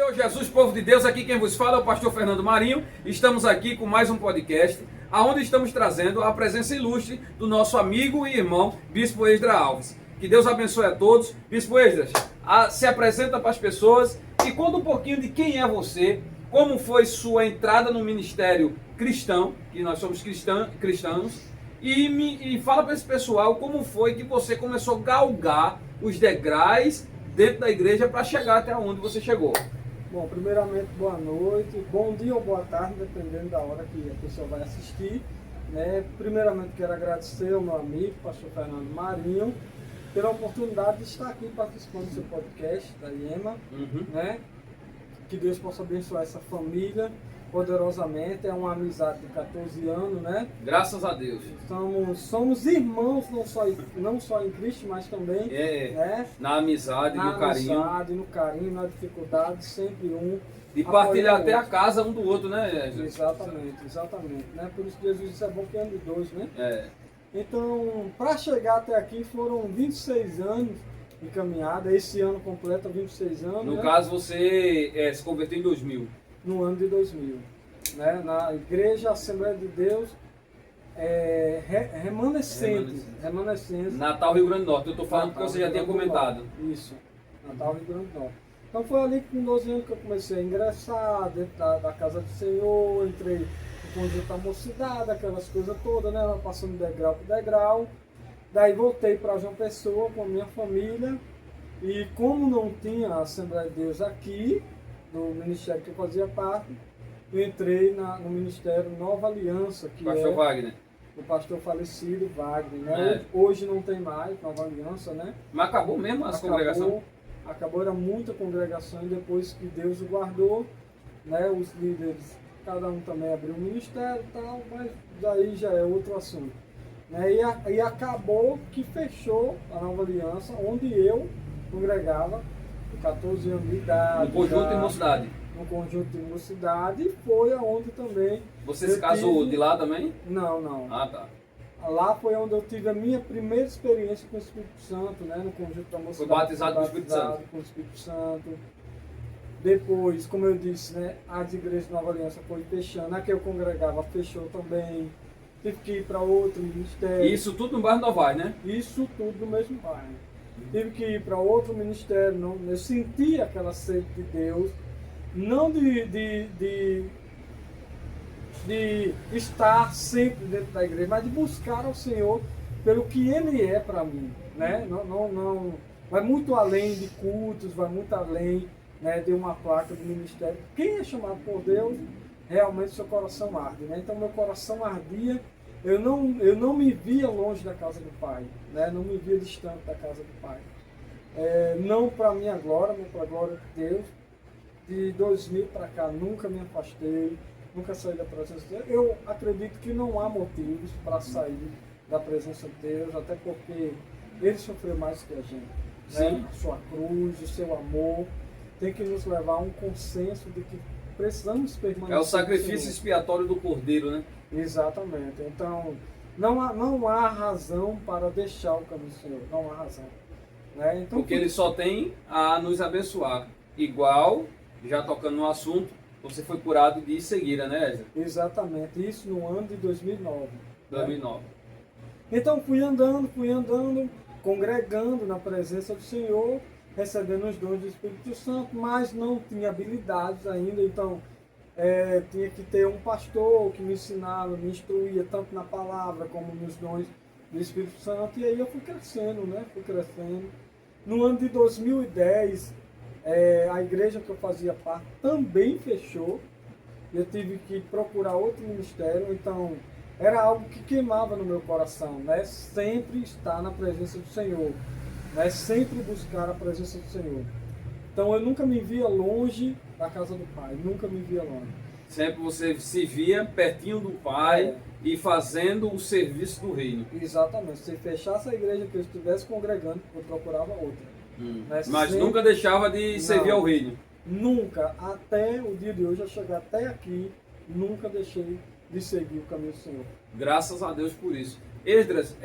Senhor Jesus, povo de Deus, aqui quem vos fala é o pastor Fernando Marinho. Estamos aqui com mais um podcast, onde estamos trazendo a presença ilustre do nosso amigo e irmão, Bispo Esdras Alves. Que Deus abençoe a todos. Bispo Esdras, se apresenta para as pessoas e conta um pouquinho de quem é você, como foi sua entrada no ministério cristão, que nós somos cristãos, e fala para esse pessoal como foi que você começou a galgar os degraus dentro da igreja para chegar até onde você chegou. Bom, primeiramente, boa noite, bom dia ou boa tarde, dependendo da hora que a pessoa vai assistir. Primeiramente, quero agradecer ao meu amigo, pastor Fernando Marinho, pela oportunidade de estar aqui participando do seu podcast, da IEMA. Que Deus possa abençoar essa família poderosamente. É uma amizade de 14 anos, né? Graças a Deus. Somos irmãos, não só em Cristo, mas também na amizade, no carinho. Na amizade, no carinho, na dificuldade, sempre um. E partilhar até a casa um do outro, né, Jesus? Exatamente. Né? Por isso que Jesus disse, é bom que ande dois, né? Então, para chegar até aqui foram 26 anos de caminhada. Esse ano completa 26 anos. No caso, você se converteu em 2000. No ano de 2000. Né? Na Igreja Assembleia de Deus Remanescente. Natal, Rio Grande do Norte. Eu estou falando porque você já tinha comentado. Isso, Natal, Rio Grande do Norte. Então foi ali com 12 anos que eu comecei a ingressar dentro da casa do Senhor, entrei no conjunto da mocidade, aquelas coisas todas, né? Passando degrau por degrau. Daí voltei para João Pessoa com a minha família. E como não tinha a Assembleia de Deus aqui, no ministério que eu fazia parte, eu entrei no Ministério Nova Aliança, que Pastor Wagner. O pastor falecido Wagner, né? Hoje não tem mais Nova Aliança, né? Mas acabou mesmo as congregações? Acabou, era muita congregação, e depois que Deus o guardou, né? Os líderes, cada um também abriu um ministério e tal, mas daí já é outro assunto. Né? E acabou que fechou a Nova Aliança, onde eu congregava, com 14 anos de idade. No conjunto de mocidade? No conjunto de mocidade, e foi aonde também... Você se casou de lá também? Não. Ah, tá. Lá foi onde eu tive a minha primeira experiência com o Espírito Santo, né? No conjunto da mocidade. Foi batizado com o Espírito Santo? Com o Espírito Santo. Depois, como eu disse, né? As igrejas de Nova Aliança foi fechando. A que eu congregava fechou também. Tive que ir para outro ministério. Isso tudo no bairro Novaes, né? Isso tudo no mesmo bairro. Tive que ir para outro ministério. Eu senti aquela sede de Deus. Não de estar sempre dentro da igreja, mas de buscar ao Senhor pelo que Ele é para mim, né? Não, vai muito além de cultos, vai muito além, né, de uma placa do ministério. Quem é chamado por Deus, realmente seu coração arde, né? Então meu coração ardia, eu não me via longe da casa do Pai, né? Não me via distante da casa do Pai. Não para minha glória, mas para a glória de Deus. De 2000 para cá nunca me afastei, nunca saí da presença de Deus. Eu acredito que não há motivos para sair da presença de Deus, até porque Ele sofreu mais que a gente. Né? A sua cruz, o seu amor, tem que nos levar a um consenso de que precisamos permanecer. É o sacrifício expiatório do Cordeiro, né? Exatamente. Então, não há razão para deixar o caminho do Senhor. Não há razão. Né? Então, porque Ele só tem a nos abençoar. Igual, já tocando no assunto, você foi curado de cegueira, né, Ezra? Exatamente, isso no ano de 2009. 2009. Né? Então fui andando, congregando na presença do Senhor, recebendo os dons do Espírito Santo, mas não tinha habilidades ainda, então tinha que ter um pastor que me ensinava, me instruía tanto na palavra como nos dons do Espírito Santo, e aí eu fui crescendo, né? No ano de 2010, a igreja que eu fazia parte também fechou. Eu tive que procurar outro ministério, então era algo que queimava no meu coração, né? Sempre estar na presença do Senhor, né? Sempre buscar a presença do Senhor. Então eu nunca me via longe da casa do Pai, nunca me via longe. Sempre você se via pertinho do Pai e fazendo o serviço do reino. Exatamente. Se fechasse a igreja que eu estivesse congregando, eu procurava outra. Mas sempre... nunca deixava de servir ao reino. Nunca, até o dia de hoje, eu chegar até aqui, nunca deixei de seguir o caminho do Senhor. Graças a Deus por isso. Esdras,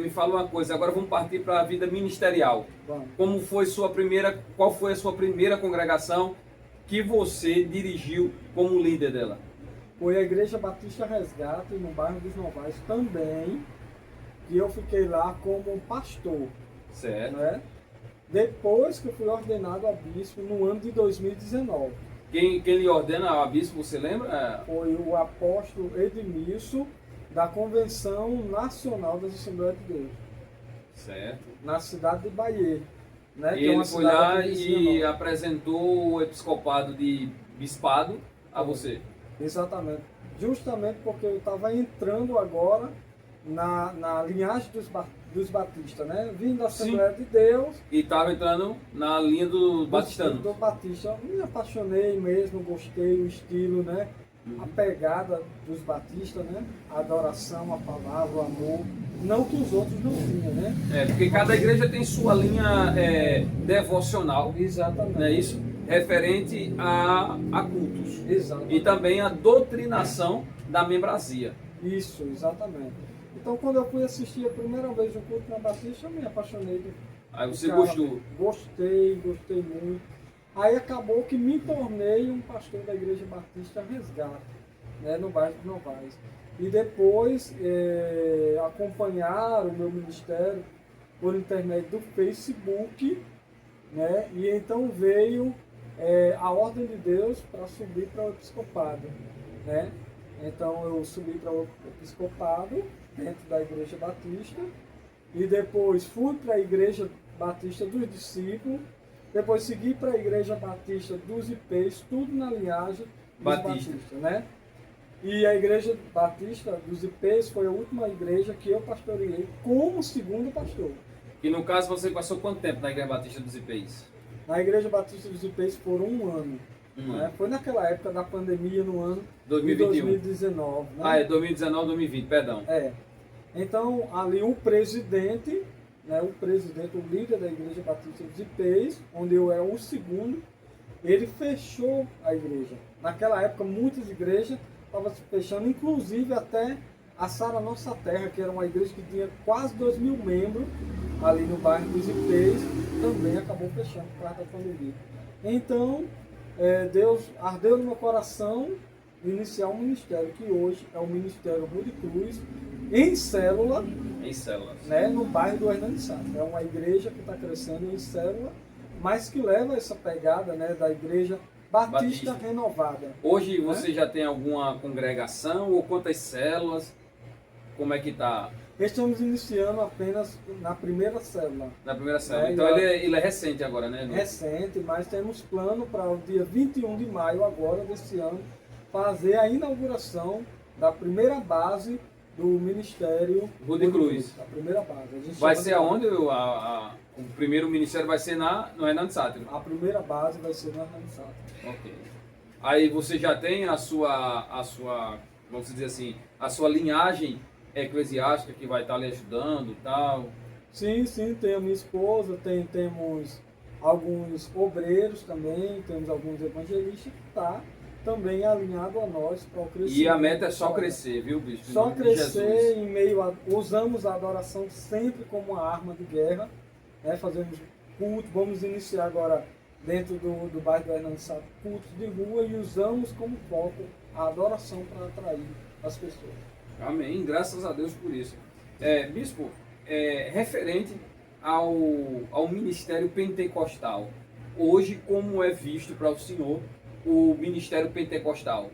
me fala uma coisa, agora vamos partir para a vida ministerial. Vamos. Qual foi a sua primeira congregação que você dirigiu como líder dela? Foi a Igreja Batista Resgate, no bairro dos Novais também, que eu fiquei lá como pastor. Certo. Né? Depois que eu fui ordenado a bispo no ano de 2019. Quem lhe ordena a bispo, você lembra? Foi o apóstolo Edmilson, da Convenção Nacional das Assembleias de Deus, Certo. na cidade de Bahia. Né? E Que é uma ele foi cidade lá vizinha e nossa. apresentou o episcopado de bispado a você. Exatamente. Justamente porque eu estava entrando agora na linhagem dos batistas, né? Vim da Assembleia de Deus. E estava entrando na linha do batistano. Do Batista. Eu me apaixonei mesmo, gostei do estilo, né? A pegada dos batistas, né? A adoração, a palavra, o amor. Não que os outros não tinham, né? Porque cada igreja tem sua linha devocional, Exatamente. não é isso? Referente a cultos. Exatamente. E também a doutrinação da membrazia. Isso, exatamente. Então, quando eu fui assistir a primeira vez o culto na Batista, eu me apaixonei. Aí você Cara, gostou. Gostei muito. Aí acabou que me tornei um pastor da Igreja Batista Resgate, né, no bairro de Novais. E depois acompanhar o meu ministério por intermédio do Facebook, né, e então veio a ordem de Deus para subir para o episcopado, né? Então eu subi para o episcopado dentro da Igreja Batista e depois fui para a Igreja Batista dos Discípulos, depois segui para a Igreja Batista dos IPs, tudo na linhagem dos Batista. Batistas, né? E a Igreja Batista dos IPs foi a última igreja que eu pastoreei como segundo pastor. E no caso você passou quanto tempo na Igreja Batista dos IPs? Na Igreja Batista dos IPs por um ano. Um Né? ano. Foi naquela época da pandemia, no ano 2021. de 2019. Né? 2019, 2020, perdão. Então, ali o presidente, né, o líder da Igreja Batista dos IPs, onde eu era o segundo, ele fechou a igreja. Naquela época, muitas igrejas estavam se fechando, inclusive até a Sara Nossa Terra, que era uma igreja que tinha quase 2.000 membros, ali no bairro dos IPs, também acabou fechando por causa da pandemia. Então, Deus ardeu no meu coração iniciar um ministério, que hoje é o Ministério Rude Cruz, em célula, Em células. né, no bairro do Hernani Sá. É uma igreja que está crescendo em célula, mas que leva essa pegada, né, da Igreja Batista Renovada. Hoje você já tem alguma congregação ou quantas células? Como é que está Estamos iniciando apenas na primeira célula. na primeira célula? É, Então ele é recente agora, né? Recente, mas temos plano para o dia 21 de maio agora desse ano fazer a inauguração da primeira base do Ministério Rude Cruz. A primeira base. A gente Vai chama ser de- aonde o primeiro ministério vai ser no Hernani Sátiro? A primeira base vai ser no Hernani Sá. Ok. Aí você já tem a sua, vamos dizer assim, a sua linhagem eclesiástica que vai estar lhe ajudando e tal. Sim, tem a minha esposa, temos alguns obreiros também, temos alguns evangelistas que está também alinhado a nós para o crescimento. E a meta é só crescer, viu, bispo? Em Só nome de crescer Jesus. em meio a... Usamos a adoração sempre como uma arma de guerra, né? Fazemos culto, vamos iniciar agora dentro do bairro do Hernani Sá, cultos de rua, e usamos como foco a adoração para atrair as pessoas. Amém. Graças a Deus por isso. Bispo, referente ao ministério pentecostal, hoje como é visto para o senhor o ministério pentecostal?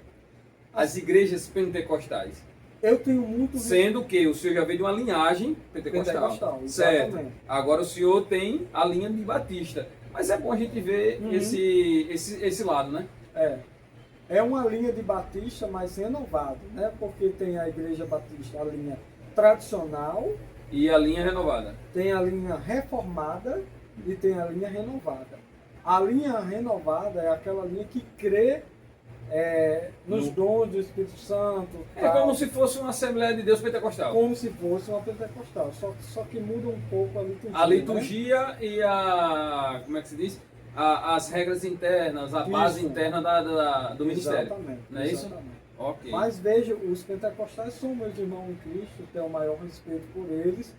As igrejas pentecostais. Eu tenho muito... Sendo que o senhor já veio de uma linhagem pentecostal. Certo. Exatamente. Agora o senhor tem a linha de Batista. Mas é bom a gente ver esse lado, né? É uma linha de Batista, mas renovada, né? Porque tem a Igreja Batista, a linha tradicional, E a linha renovada. tem a linha reformada e tem a linha renovada. A linha renovada é aquela linha que crê nos dons do Espírito Santo. É tal, como se fosse uma Assembleia de Deus pentecostal. como se fosse uma pentecostal. Só que muda um pouco a liturgia. A liturgia e a... como é que se diz? As regras internas, a base Isso. interna do ministério. Exatamente. Não é isso? Exatamente. Ok. Mas veja, os pentecostais são meus irmãos em Cristo, tenho o maior respeito por eles.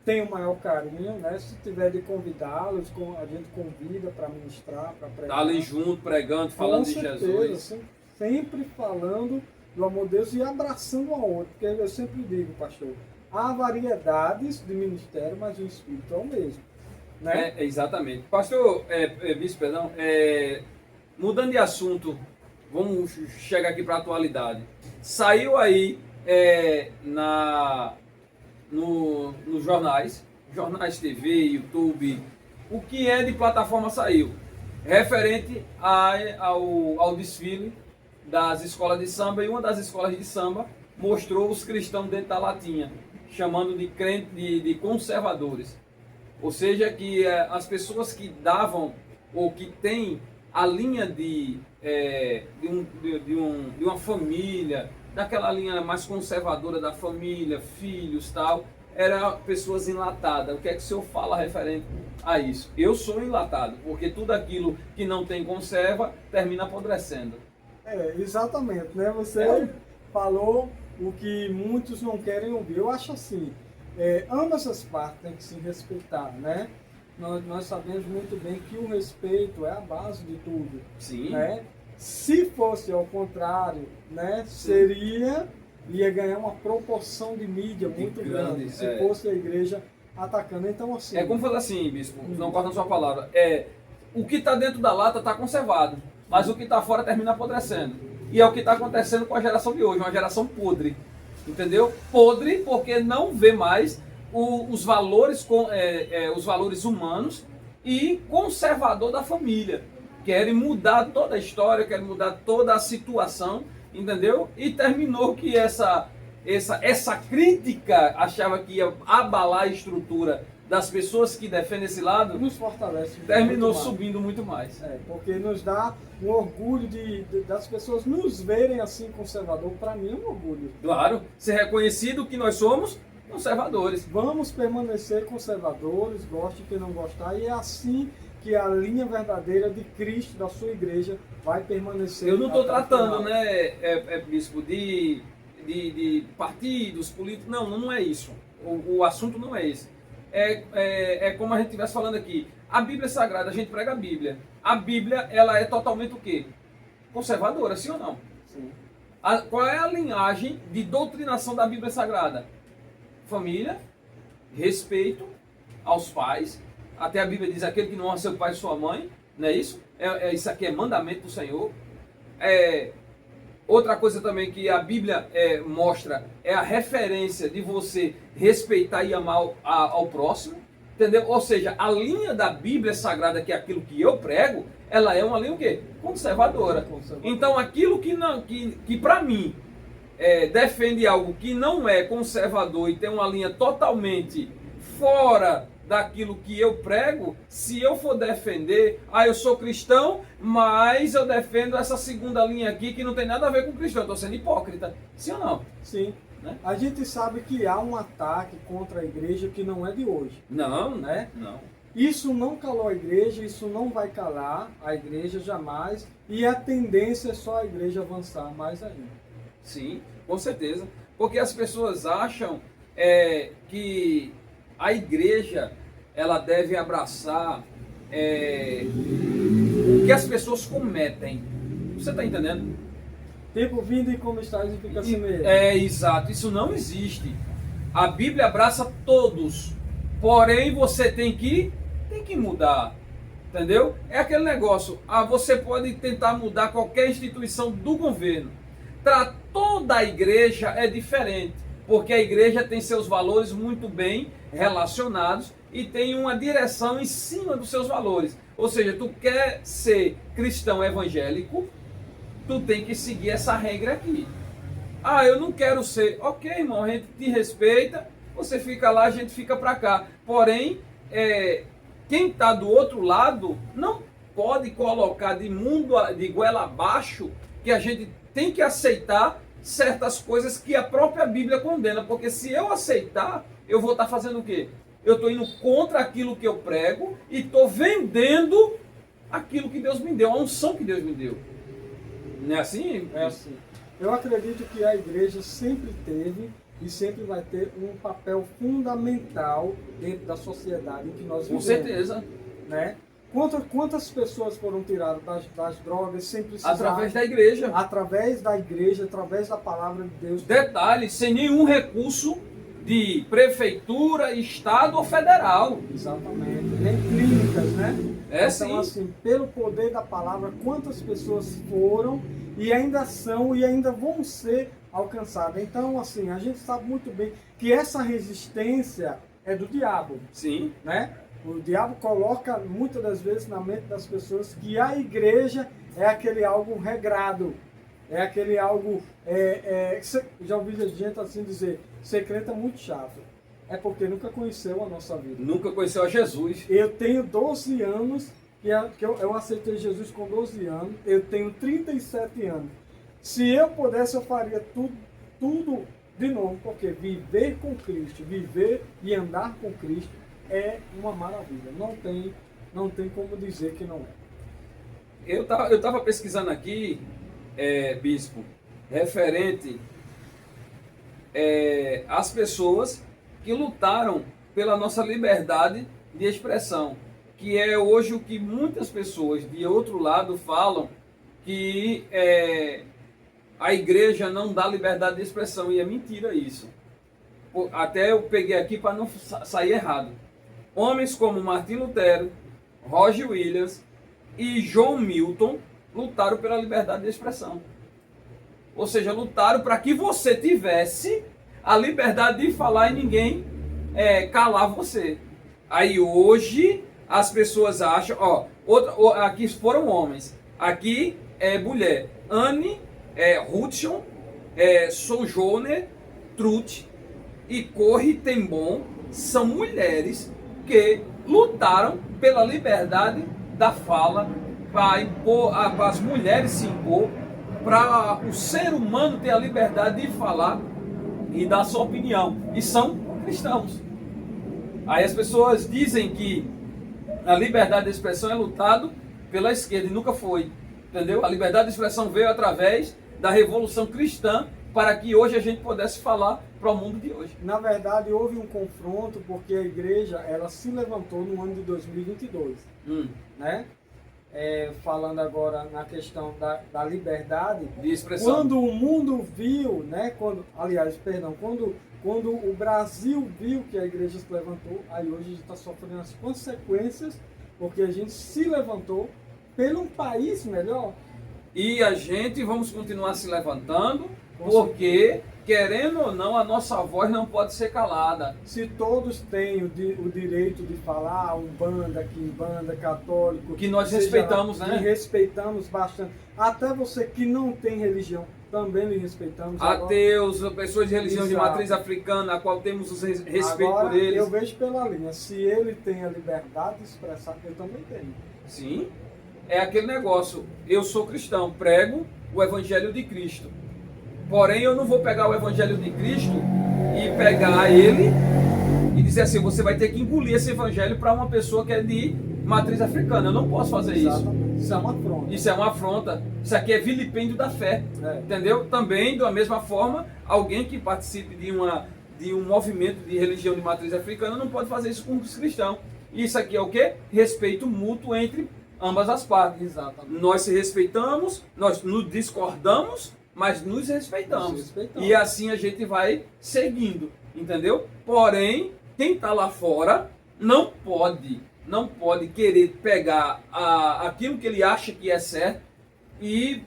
tenho o maior carinho, né? Se tiver de convidá-los, a gente convida para ministrar, para pregar. Tá ali junto, pregando, falando de Jesus. Sempre falando do amor de Deus e abraçando um ao outro. Porque eu sempre digo, pastor, há variedades de ministério, mas o Espírito é o mesmo. Né? Exatamente. Pastor, Bispo, perdão, mudando de assunto, vamos chegar aqui para a atualidade. Saiu aí nos jornais TV, YouTube, o que é de plataforma saiu, referente ao desfile das escolas de samba, e uma das escolas de samba mostrou os cristãos dentro da latinha, chamando de crente, de conservadores. Ou seja, que as pessoas que davam, ou que têm a linha de uma família, daquela linha mais conservadora da família, filhos e tal, eram pessoas enlatadas. O que é que o senhor fala referente a isso? Eu sou enlatado, porque tudo aquilo que não tem conserva termina apodrecendo. Exatamente, né? Você falou o que muitos não querem ouvir. Eu acho assim, ambas as partes têm que se respeitar, né? Nós sabemos muito bem que o respeito é a base de tudo. Sim. Né? Se fosse ao contrário, né, ia ganhar uma proporção de mídia muito grande, se fosse a igreja atacando. Então, assim... É como falar assim, bispo, não corta a sua palavra. O que está dentro da lata está conservado, mas o que está fora termina apodrecendo. E é o que está acontecendo com a geração de hoje, uma geração podre. Entendeu? Podre porque não vê mais os valores humanos e conservador da família. Querem mudar toda a história, querem mudar toda a situação, entendeu? E terminou que essa crítica achava que ia abalar a estrutura das pessoas que defendem esse lado, nos fortalece. Terminou subindo muito mais. Porque nos dá um orgulho das pessoas nos verem assim conservador. Para mim é um orgulho. Claro, ser reconhecido que nós somos conservadores. Vamos permanecer conservadores, goste quem não gostar, e é assim que a linha verdadeira de Cristo, da sua igreja, vai permanecer. Eu não estou tratando, bispo, de partidos políticos. Não é isso. O assunto não é esse. É como a gente estivesse falando aqui. A Bíblia é sagrada, a gente prega a Bíblia. A Bíblia, ela é totalmente o quê? Conservadora, sim ou não? Sim. Qual é a linhagem de doutrinação da Bíblia Sagrada? Família, respeito aos pais. Até a Bíblia diz: aquele que não honra seu pai e sua mãe, não é isso? Isso aqui é mandamento do Senhor. Outra coisa também que a Bíblia mostra é a referência de você respeitar e amar ao próximo, entendeu? Ou seja, a linha da Bíblia Sagrada, que é aquilo que eu prego, ela é uma linha o quê? Conservadora. Então aquilo que para mim defende algo que não é conservador e tem uma linha totalmente fora daquilo que eu prego, se eu for defender, eu sou cristão, mas eu defendo essa segunda linha aqui que não tem nada a ver com cristão, eu estou sendo hipócrita. Sim ou não? Sim. Né? A gente sabe que há um ataque contra a igreja que não é de hoje. Não, né? Não. Isso não calou a igreja, isso não vai calar a igreja jamais, e a tendência é só a igreja avançar mais ainda. Sim, com certeza. Porque as pessoas acham que a igreja ela deve abraçar o que as pessoas cometem. Você está entendendo? Tempo vindo e como estás e fica assim mesmo. Exato. Isso não existe. A Bíblia abraça todos. Porém, você tem que mudar. Entendeu? É aquele negócio. Você pode tentar mudar qualquer instituição do governo. Para toda a igreja é diferente. Porque a igreja tem seus valores muito bem relacionados e tem uma direção em cima dos seus valores. Ou seja, tu quer ser cristão evangélico, tu tem que seguir essa regra aqui. Eu não quero ser. Ok, irmão, a gente te respeita, você fica lá, a gente fica para cá. Porém, quem está do outro lado não pode colocar de goela abaixo que a gente tem que aceitar certas coisas que a própria Bíblia condena, porque se eu aceitar, eu vou estar fazendo o quê? Eu estou indo contra aquilo que eu prego e estou vendendo aquilo que Deus me deu, a unção que Deus me deu. Não é assim? É assim. Eu acredito que a igreja sempre teve e sempre vai ter um papel fundamental dentro da sociedade em que nós Com vivemos. certeza. Né? Quantas pessoas foram tiradas das drogas sem precisar? Através da igreja. Através da igreja, através da palavra de Deus. Detalhe, sem nenhum recurso de prefeitura, estado ou federal. Exatamente. Nem clínicas, né? É, então, sim. assim, pelo poder da palavra, quantas pessoas foram e ainda são e ainda vão ser alcançadas. Então, assim, a gente sabe muito bem que essa resistência é do diabo, Sim. né? O diabo coloca muitas das vezes na mente das pessoas que a igreja é aquele algo regrado, é aquele algo, já ouvi gente assim dizer, ser crente é muito chato. É porque nunca conheceu a nossa vida. Nunca conheceu a Jesus. Eu tenho 12 anos, que eu aceitei Jesus com 12 anos, eu tenho 37 anos. Se eu pudesse, eu faria tudo de novo, porque viver com Cristo, viver e andar com Cristo é uma maravilha. Não tem como dizer que não é. Eu tava pesquisando aqui, bispo, referente às pessoas que lutaram pela nossa liberdade de expressão, que é hoje o que muitas pessoas de outro lado falam, que a igreja não dá liberdade de expressão, e é mentira isso. Até eu peguei aqui para não sair errado. Homens como Martin Lutero, Roger Williams e John Milton lutaram pela liberdade de expressão. Ou seja, lutaram para que você tivesse a liberdade de falar e ninguém calar você. Aí hoje as pessoas acham, aqui foram homens, aqui é mulher. Anne Hudson, Sojourner Truth e Corrie ten Boom são mulheres que lutaram pela liberdade da fala, para as mulheres se impor, para o ser humano ter a liberdade de falar e dar sua opinião. E são cristãos. Aí as pessoas dizem que a liberdade de expressão é lutado pela esquerda, e nunca foi. Entendeu? A liberdade de expressão veio através da Revolução Cristã, para que hoje a gente pudesse falar para o mundo de hoje. Na verdade, houve um confronto porque a igreja ela se levantou no ano de 2022, né? Falando agora na questão da liberdade De expressão. Quando o mundo viu, né? Quando o Brasil viu que a igreja se levantou, aí hoje a gente está sofrendo as consequências, porque a gente se levantou pelo um país melhor. E a gente vamos continuar se levantando, porque, querendo ou não, a nossa voz não pode ser calada. Se todos têm o direito de falar, Umbanda, Quimbanda, católico... Que nós respeitamos, né? Que respeitamos bastante. Até você que não tem religião, também lhe respeitamos. Ateus, pessoas de religião de Exato. matriz africana, a qual temos respeito Agora, por eles. eu vejo pela linha, se ele tem a liberdade de expressar, eu também tenho. Sim, é aquele negócio, eu sou cristão, prego o Evangelho de Cristo. Porém, eu não vou pegar o Evangelho de Cristo e pegar ele e dizer assim, você vai ter que engolir esse Evangelho para uma pessoa que é de matriz africana. Eu não posso fazer Exatamente. Isso é uma afronta. Isso é uma afronta. Isso aqui é vilipêndio da fé. Entendeu? Também, da mesma forma, alguém que participe de um movimento de religião de matriz africana não pode fazer isso com os cristãos. Isso aqui é o quê? Respeito mútuo entre ambas as partes. Exatamente. Nós se respeitamos, nós nos discordamos, mas nos respeitamos. E assim a gente vai seguindo, entendeu? Porém, quem está lá fora não pode querer pegar aquilo que ele acha que é certo e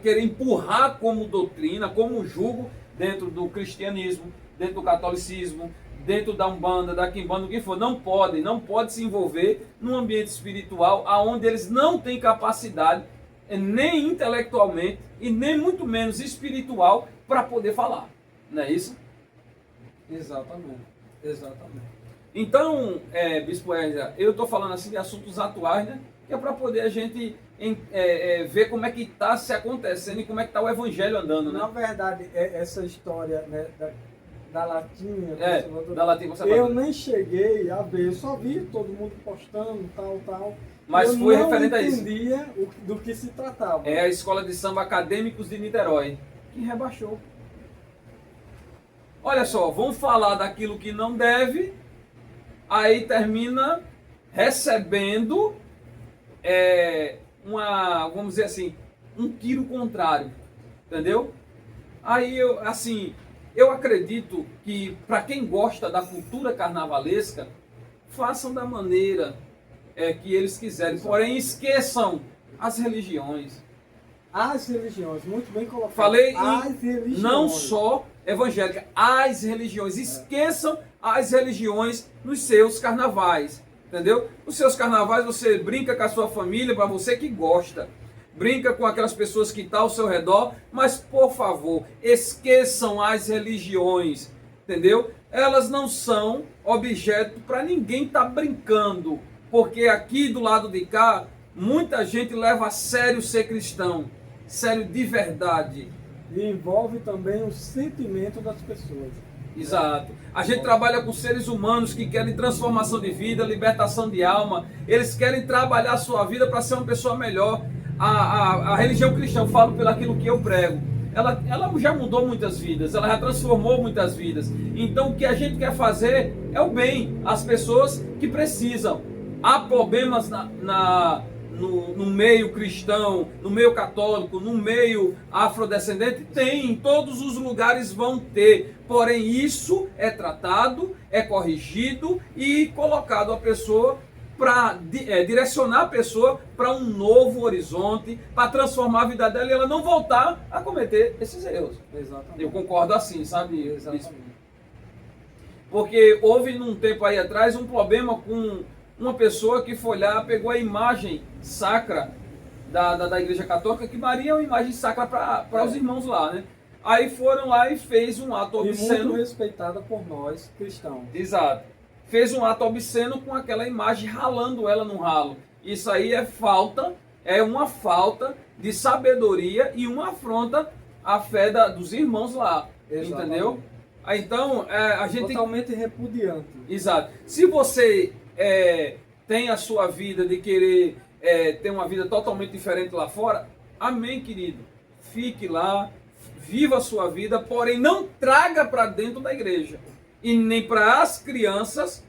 querer empurrar como doutrina, como jugo dentro do cristianismo, dentro do catolicismo, dentro da Umbanda, da Quimbanda, o que for. Não pode se envolver num ambiente espiritual onde eles não têm capacidade, nem intelectualmente e nem muito menos espiritual, para poder falar. Não é isso? Exatamente. Então, Bispo Ezra, eu estou falando assim de assuntos atuais, né? Que é para poder a gente ver como é que está se acontecendo e como é que está o evangelho andando, né? Na verdade, essa história, né, da latinha, da latinha eu nem cheguei a ver, eu só vi todo mundo postando, tal. Mas eu foi referente a isso. Eu não entendia do que se tratava. É a Escola de Samba Acadêmicos de Niterói, que rebaixou. olha só, vão falar daquilo que não deve, aí termina recebendo vamos dizer assim, um tiro contrário, entendeu? Aí eu acredito que para quem gosta da cultura carnavalesca, façam da maneira que eles quiserem, porém esqueçam as religiões. As religiões, muito bem colocado. Falei as religiões. Não só evangélica, as religiões. Esqueçam as religiões nos seus carnavais, entendeu? Nos seus carnavais você brinca com a sua família, para você que gosta. Brinca com aquelas pessoas que estão ao seu redor, mas por favor, esqueçam as religiões, entendeu? Elas não são objeto para ninguém estar brincando, porque aqui do lado de cá, muita gente leva a sério ser cristão, sério de verdade. E envolve também o sentimento das pessoas. Exato. A gente trabalha com seres humanos que querem transformação de vida, libertação de alma. Eles querem trabalhar a sua vida para ser uma pessoa melhor. A religião cristã, eu falo pelo aquilo que eu prego, ela já mudou muitas vidas, ela já transformou muitas vidas. Então o que a gente quer fazer é o bem às pessoas que precisam. Há problemas no meio cristão, no meio católico, no meio afrodescendente? Tem, em todos os lugares vão ter. Porém, isso é tratado, é corrigido e colocado a pessoa para direcionar a pessoa para um novo horizonte, para transformar a vida dela e ela não voltar a cometer esses erros. Exatamente. Eu concordo assim, sabe? Exatamente. Porque houve num tempo aí atrás um problema com uma pessoa que foi lá, pegou a imagem sacra da Igreja Católica, que Maria é uma imagem sacra para os irmãos lá, né? Aí foram lá e fez um ato obsceno. E muito respeitada por nós, cristãos. Exato. Fez um ato obsceno com aquela imagem, ralando ela no ralo. Isso aí é uma falta de sabedoria e uma afronta à fé dos irmãos lá. Exatamente. Entendeu? Aí, então, a gente totalmente repudiante. Exato. Se você tem a sua vida de querer ter uma vida totalmente diferente lá fora, amém, querido. Fique lá, viva a sua vida, porém não traga para dentro da igreja. E nem para as crianças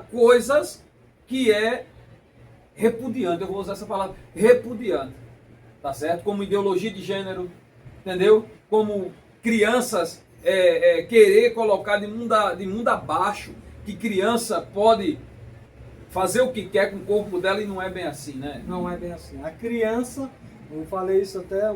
coisas que é repudiante. Eu vou usar essa palavra, repudiante. Tá certo? Como ideologia de gênero, entendeu? Como crianças querer colocar de mundo abaixo, que criança pode fazer o que quer com o corpo dela e não é bem assim, né? Não é bem assim. A criança, eu falei isso até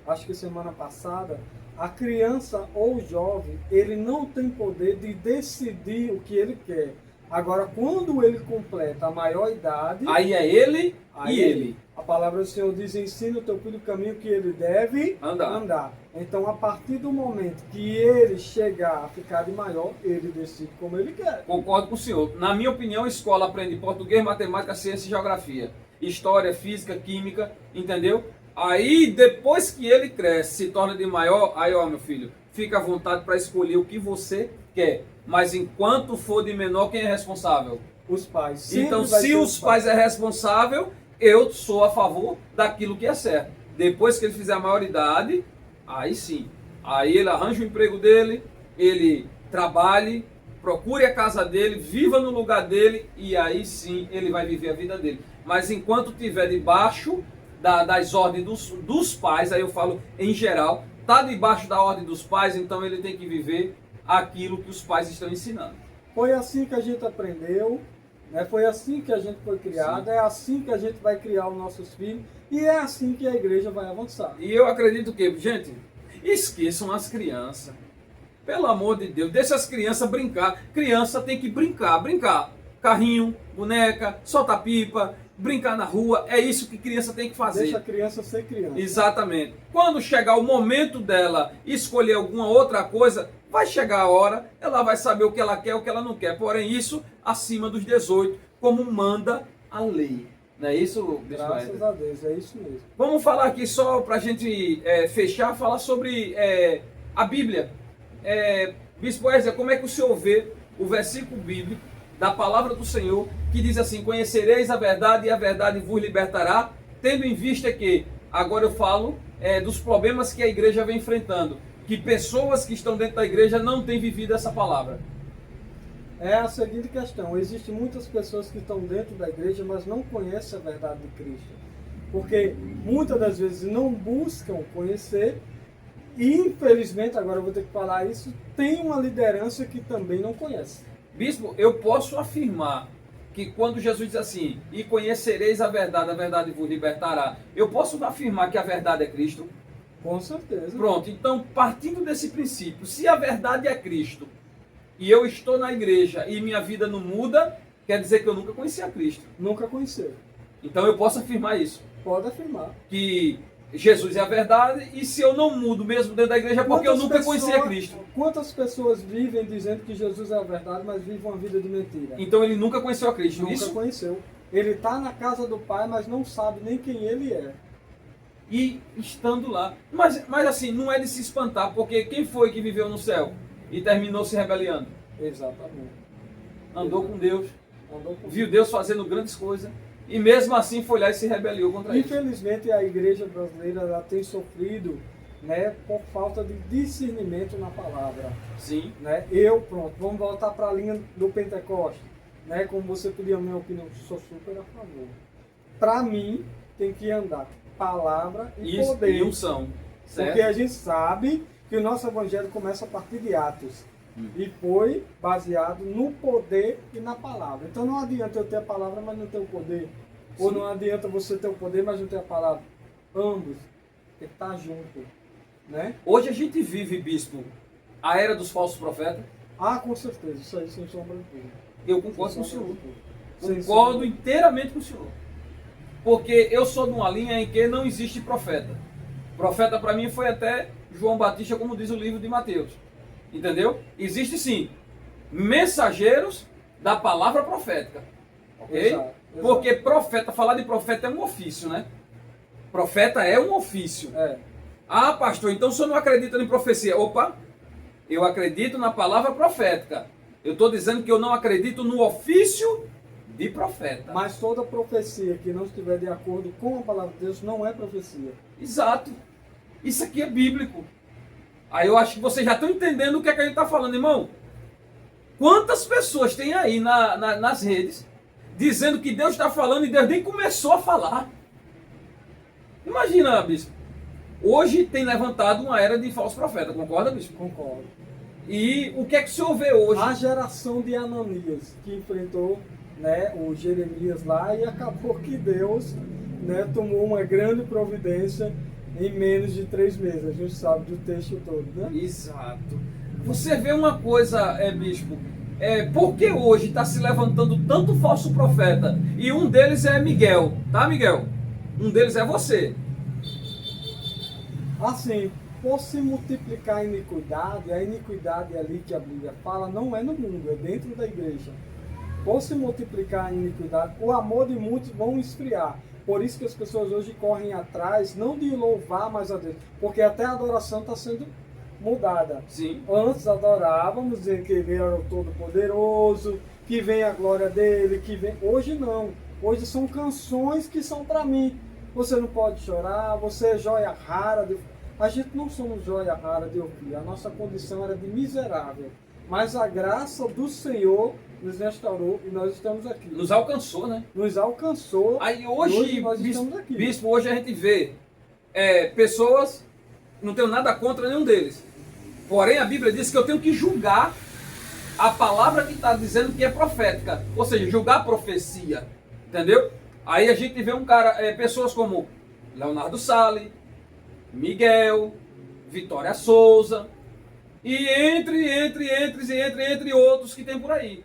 acho que semana passada, a criança ou o jovem, ele não tem poder de decidir o que ele quer. Agora, quando ele completa a maior idade... Aí é ele e ele. A palavra do Senhor diz, ensina o teu filho o caminho que ele deve andar. Então, a partir do momento que ele chegar a ficar de maior, ele decide como ele quer. Concordo com o senhor. Na minha opinião, a escola aprende português, matemática, ciência e geografia. História, física, química, entendeu? Aí, depois que ele cresce, se torna de maior, aí, ó, meu filho, fica à vontade para escolher o que você quer. Mas enquanto for de menor, quem é responsável? Os pais. Então, se os pais é responsável, eu sou a favor daquilo que é certo. Depois que ele fizer a maioridade, aí sim. Aí ele arranja o emprego dele, ele trabalhe, procure a casa dele, viva no lugar dele, e aí sim ele vai viver a vida dele. Mas enquanto estiver debaixo das ordens dos pais, aí eu falo em geral, está debaixo da ordem dos pais, então ele tem que viver aquilo que os pais estão ensinando. Foi assim que a gente aprendeu, né? Foi assim que a gente foi criado, sim. É assim que a gente vai criar os nossos filhos e é assim que a igreja vai avançar. E eu acredito que, gente, esqueçam as crianças. Pelo amor de Deus, deixa as crianças brincar. Criança tem que brincar. Carrinho, boneca, solta pipa, brincar na rua, é isso que criança tem que fazer. Deixa a criança ser criança. Exatamente. Quando chegar o momento dela escolher alguma outra coisa, vai chegar a hora, ela vai saber o que ela quer e o que ela não quer. Porém, isso acima dos 18, como manda a lei. Não é isso, Bispo? Graças a Deus, é isso mesmo. Vamos falar aqui só para a gente fechar, falar sobre a Bíblia. Bispo Ezra, como é que o senhor vê o versículo bíblico da palavra do Senhor, que diz assim: conhecereis a verdade e a verdade vos libertará, tendo em vista que, agora eu falo dos problemas que a igreja vem enfrentando, que pessoas que estão dentro da igreja não têm vivido essa palavra? É a seguinte questão: existem muitas pessoas que estão dentro da igreja, mas não conhecem a verdade de Cristo. Porque muitas das vezes não buscam conhecer e, infelizmente, agora eu vou ter que falar isso, tem uma liderança que também não conhece. Bispo, eu posso afirmar que quando Jesus diz assim, e conhecereis a verdade vos libertará, eu posso afirmar que a verdade é Cristo? Com certeza. Pronto, então partindo desse princípio, se a verdade é Cristo, e eu estou na igreja e minha vida não muda, quer dizer que eu nunca conheci a Cristo. Nunca conheceu. Então eu posso afirmar isso. Pode afirmar. Que Jesus é a verdade, e se eu não mudo mesmo dentro da igreja é porque eu nunca conheci a Cristo. Quantas pessoas vivem dizendo que Jesus é a verdade, mas vivem uma vida de mentira? Então ele nunca conheceu a Cristo, Nunca isso? conheceu. Ele está na casa do Pai, mas não sabe nem quem ele é. E estando lá. Mas assim, não é de se espantar, porque quem foi que viveu no céu e terminou se rebeliando? Exatamente. Andou com Deus, Andou com viu Deus fazendo grandes coisas, e mesmo assim foi lá e se rebeliou contra ele. Infelizmente, a igreja brasileira ela tem sofrido, né, por falta de discernimento na palavra. Sim. Né? Pronto, vamos voltar para a linha do Pentecoste. Né? Como você pediu a minha opinião, sou super a favor. Para mim, tem que andar palavra e Isso, poder. e unção. Certo? Porque a gente sabe que o nosso evangelho começa a partir de Atos. E foi baseado no poder e na palavra. Então não adianta eu ter a palavra, mas não ter o poder. Sim. Ou não adianta você ter o poder, mas não ter a palavra. Ambos. Tem que estar junto. Né? Hoje a gente vive, bispo, a era dos falsos profetas. Ah, com certeza. Isso aí sem sombra de dúvida. Eu concordo com o Sem senhor. sombra de dúvida. Sem Concordo sombra. inteiramente com o senhor. Porque eu sou de uma linha em que não existe profeta. Profeta para mim foi até João Batista, como diz o livro de Mateus. Entendeu? Existe sim mensageiros da palavra profética. Ok? Exato. Porque profeta, falar de profeta é um ofício, né? Profeta é um ofício. É. Ah, pastor, então o senhor não acredita em profecia? Opa, eu acredito na palavra profética. Eu estou dizendo que eu não acredito no ofício de profeta. Mas toda profecia que não estiver de acordo com a palavra de Deus não é profecia. Exato. Isso aqui é bíblico. Aí eu acho que vocês já estão entendendo o que é que a gente está falando, irmão. Quantas pessoas tem aí nas redes dizendo que Deus está falando e Deus nem começou a falar? Imagina, bispo. Hoje tem levantado uma era de falso profeta, concorda, bispo? Concordo. E o que é que o senhor vê hoje? A geração de Ananias que enfrentou, né, o Jeremias lá e acabou que Deus, né, tomou uma grande providência em menos de 3 meses. A gente sabe do texto todo, né? Exato. Você vê uma coisa, bispo, por que hoje está se levantando tanto falso profeta? E um deles é Miguel, tá, Miguel? Um deles é você. Assim, por se multiplicar a iniquidade ali que a Bíblia fala não é no mundo, é dentro da igreja. Por se multiplicar a iniquidade, o amor de muitos vão esfriar. Por isso que as pessoas hoje correm atrás, não de louvar mais a Deus, porque até a adoração está sendo mudada. Sim. Antes adorávamos, dizendo que Ele era o Todo-Poderoso, que vem a glória dele, que vem... Hoje não. Hoje são canções que são para mim. Você não pode chorar, você é joia rara. A gente não somos joia rara de ouvir. A nossa condição era de miserável. Mas a graça do Senhor nos restaurou e nós estamos aqui. Nos alcançou, né? Nos alcançou. Aí hoje, nós estamos aqui. bispo, hoje a gente vê pessoas, não tenho nada contra nenhum deles. Porém, a Bíblia diz que eu tenho que julgar a palavra que está dizendo que é profética. Ou seja, julgar a profecia. Entendeu? Aí a gente vê pessoas como Leonardo Salles, Miguel, Vitória Souza, e entre outros que tem por aí,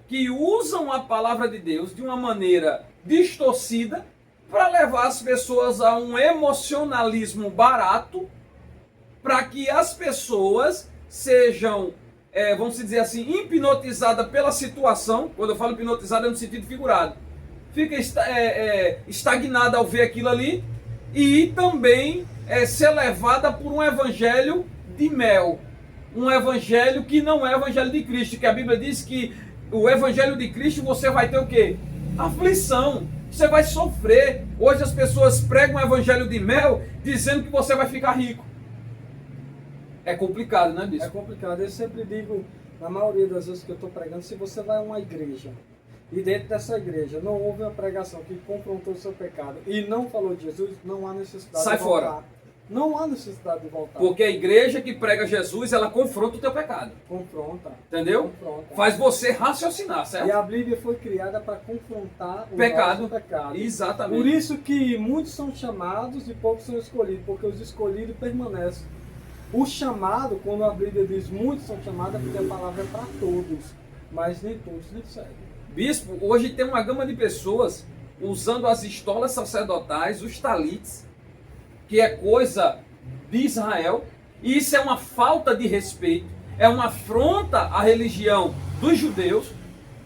que usam a palavra de Deus de uma maneira distorcida para levar as pessoas a um emocionalismo barato, para que as pessoas sejam, vamos dizer assim, hipnotizadas pela situação. Quando eu falo hipnotizada é no sentido figurado. Fica estagnada ao ver aquilo ali e também ser levada por um evangelho de mel. Um evangelho que não é o evangelho de Cristo, que a Bíblia diz que o evangelho de Cristo você vai ter o quê? Aflição, você vai sofrer. Hoje as pessoas pregam o evangelho de mel dizendo que você vai ficar rico. É complicado, né, bispo? É complicado. Eu sempre digo, na maioria das vezes que eu estou pregando, se você vai a uma igreja e dentro dessa igreja não houve uma pregação que confrontou o seu pecado e não falou de Jesus, não há necessidade Sai de voltar. fora. Não há necessidade de voltar. Porque a igreja que prega Jesus, ela confronta o teu pecado. Confronta. Entendeu? Confronta. Faz você raciocinar, certo? E a Bíblia foi criada para confrontar o Pecado. nosso pecado. Exatamente. Por isso que muitos são chamados e poucos são escolhidos, porque os escolhidos permanecem. O chamado, quando a Bíblia diz muitos são chamados, é porque a palavra é para todos, mas nem todos recebem. Bispo, hoje tem uma gama de pessoas usando as estolas sacerdotais, os talites, que é coisa de Israel, e isso é uma falta de respeito, é uma afronta à religião dos judeus,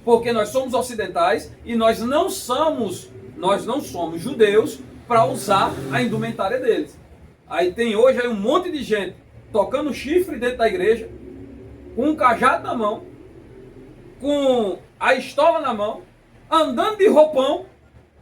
porque nós somos ocidentais e nós não somos judeus para usar a indumentária deles. Aí tem hoje aí um monte de gente tocando chifre dentro da igreja, com um cajado na mão, com a estola na mão, andando de roupão,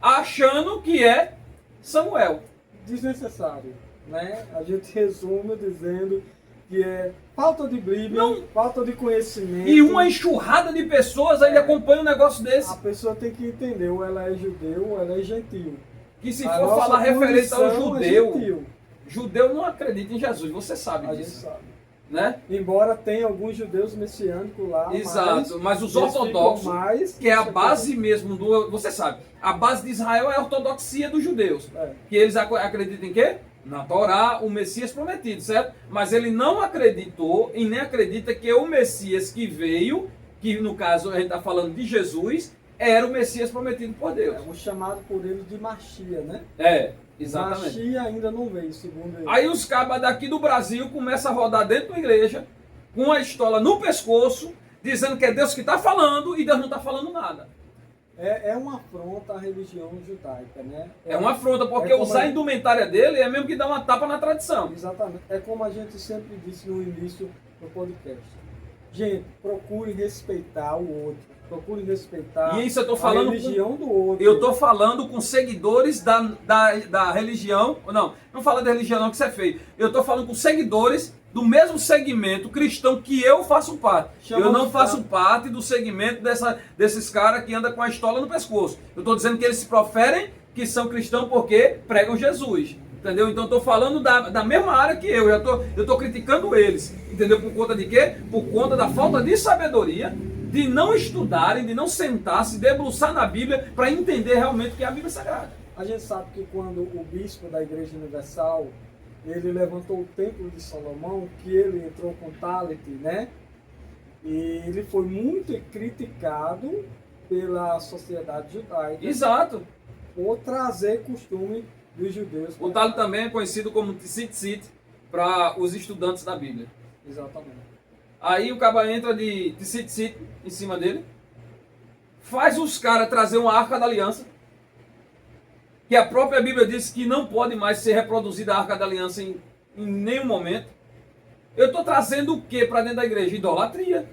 achando que é Samuel. Desnecessário, né? A gente resume dizendo que é falta de Bíblia, Não. falta de conhecimento. E uma enxurrada de pessoas ainda acompanha um negócio desse. A pessoa tem que entender, ou ela é judeu ou ela é gentil. Que se A for nossa falar referência ao condição é judeu, gentil. judeu não acredita em Jesus, você sabe A gente disso, sabe. né? Embora tenha alguns judeus messiânicos lá, Exato, mas os eles ortodoxos, ficam mais, que é a base mesmo do, você sabe, a base de Israel é a ortodoxia dos judeus, É. que eles acreditam em quê? Na Torá, o Messias prometido, certo? Mas ele não acreditou e nem acredita que o Messias que veio, que no caso a gente está falando de Jesus, era o Messias prometido por Deus. É o chamado por eles de Machia, né? É, exatamente. Machia ainda não veio, segundo ele. Aí os cabas daqui do Brasil começam a rodar dentro da igreja, com a estola no pescoço, dizendo que é Deus que está falando e Deus não está falando nada. É uma afronta à religião judaica, né? É uma afronta, porque como usar a a- indumentária dele é mesmo que dar uma tapa na tradição. Exatamente. É como a gente sempre disse no início do podcast. Gente, procure respeitar o outro. Procure respeitar E isso eu tô a falando religião do outro. Eu estou falando com seguidores da religião. Não fala da religião não, que isso é feio. Eu estou falando com seguidores do mesmo segmento cristão que eu faço parte. Chamamos Eu não pra- faço parte do segmento desses caras que andam com a estola no pescoço. Eu estou dizendo que eles se proferem que são cristãos porque pregam Jesus. Entendeu? Então eu estou falando da mesma área que eu. Eu estou criticando eles. Entendeu? Por conta de quê? Por conta da falta de sabedoria, de não estudarem, de não sentar, se debruçar na Bíblia para entender realmente o que é a Bíblia Sagrada. A gente sabe que quando o bispo da Igreja Universal, ele levantou o templo de Salomão, que ele entrou com talit, né? E ele foi muito criticado pela sociedade judaica Exato. por trazer costume dos judeus. O Talo também é conhecido como Tzitzit para os estudantes da Bíblia. Exatamente. Aí o caba entra de Tzitzit em cima dele, faz os caras trazer uma Arca da Aliança, que a própria Bíblia diz que não pode mais ser reproduzida a Arca da Aliança em nenhum momento. Eu estou trazendo o que para dentro da igreja? Idolatria.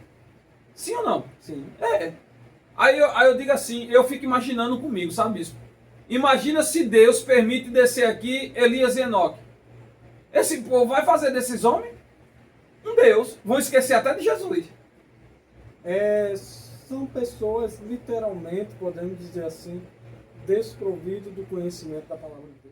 Sim ou não? Sim. É. Aí eu digo assim, eu fico imaginando comigo, sabe, bispo? Imagina se Deus permite descer aqui Elias e Enoque. Esse povo vai fazer desses homens um Deus. Vão esquecer até de Jesus. São pessoas, literalmente, podemos dizer assim, desprovidas do conhecimento da palavra de Deus.